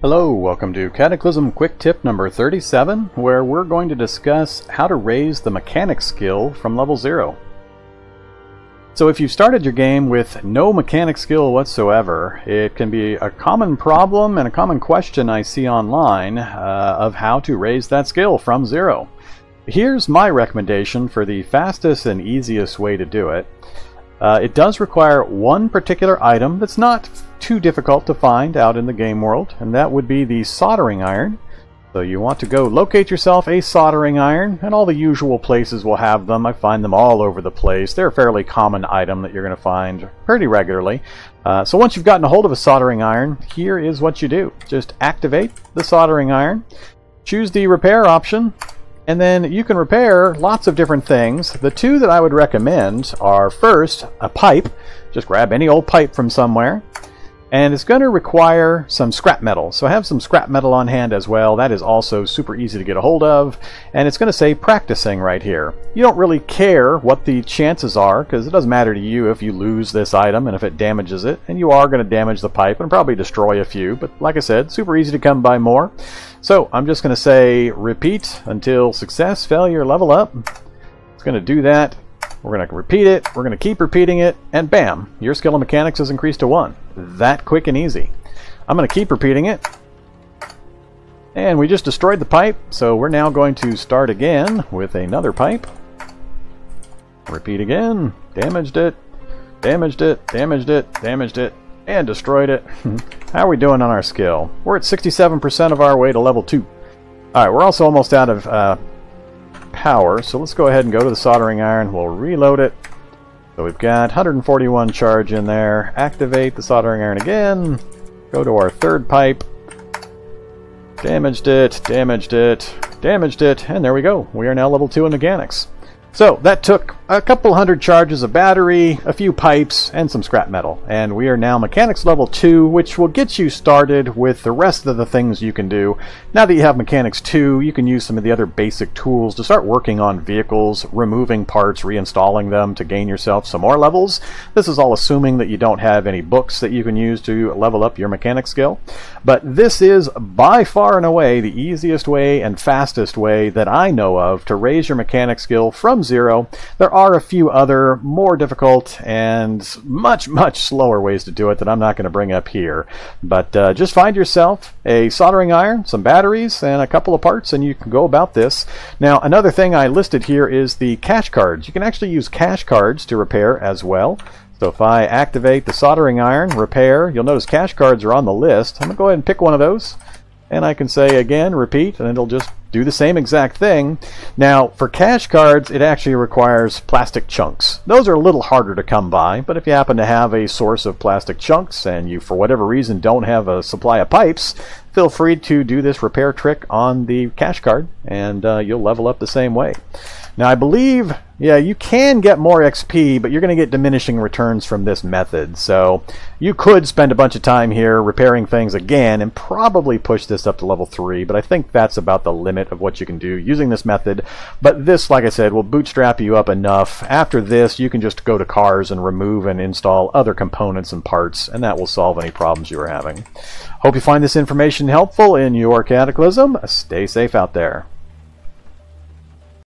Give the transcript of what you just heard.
Hello, welcome to Cataclysm Quick Tip number 37, where we're going to discuss how to raise the mechanic skill from level 0. So if you've started your game with no mechanic skill whatsoever, it can be a common problem and a common question I see online of how to raise that skill from 0. Here's my recommendation for the fastest and easiest way to do it. It does require one particular item that's not too difficult to find out in the game world, and that would be the soldering iron. So you want to go locate yourself a soldering iron, and all the usual places will have them. I find them all over the place. They're a fairly common item that you're going to find pretty regularly. So once you've gotten a hold of a soldering iron, here is what you do. Just activate the soldering iron, choose the repair option, and then you can repair lots of different things. The two that I would recommend are, first, a pipe. Just grab any old pipe from somewhere. And it's going to require some scrap metal. So have some scrap metal on hand as well. That is also super easy to get a hold of. And it's going to say practicing right here. You don't really care what the chances are, because it doesn't matter to you if you lose this item and if it damages it. And you are going to damage the pipe and probably destroy a few. But like I said, super easy to come by more. So I'm just going to say repeat until success, failure, level up. It's going to do that. We're going to repeat it, we're going to keep repeating it, and bam, your skill in mechanics is increased to 1. That quick and easy. I'm going to keep repeating it. And we just destroyed the pipe, so we're now going to start again with another pipe. Repeat again, damaged it, damaged it, damaged it, damaged it, and destroyed it. How are we doing on our skill? We're at 67% of our way to level 2. Alright, we're also almost out of power, so let's go ahead and go to the soldering iron. We'll reload it. So we've got 141 charge in there. Activate the soldering iron again. Go to our third pipe. Damaged it, damaged it, damaged it, and there we go. We are now level 2 in mechanics. So that took a couple hundred charges of battery, a few pipes, and some scrap metal. And we are now mechanics level 2, which will get you started with the rest of the things you can do. Now that you have mechanics 2, you can use some of the other basic tools to start working on vehicles, removing parts, reinstalling them to gain yourself some more levels. This is all assuming that you don't have any books that you can use to level up your mechanic skill. But this is by far and away the easiest way and fastest way that I know of to raise your mechanic skill from 0. There are a few other more difficult and much slower ways to do it that I'm not going to bring up here. But just find yourself a soldering iron, some batteries, and a couple of parts, and you can go about this. Now, another thing I listed here is the cash cards. You can actually use cash cards to repair as well. So if I activate the soldering iron, repair, you'll notice cash cards are on the list. I'm going to go ahead and pick one of those. And I can say again, repeat, and it'll just do the same exact thing. Now, for cash cards, it actually requires plastic chunks. Those are a little harder to come by, but if you happen to have a source of plastic chunks and you, for whatever reason, don't have a supply of pipes, feel free to do this repair trick on the cash card, and you'll level up the same way. Now, I believe, yeah, you can get more XP, but you're going to get diminishing returns from this method. So you could spend a bunch of time here repairing things again and probably push this up to level 3, but I think that's about the limit of what you can do using this method. But this, like I said, will bootstrap you up enough. After this, you can just go to cars and remove and install other components and parts, and that will solve any problems you are having. Hope you find this information helpful in your Cataclysm. Stay safe out there.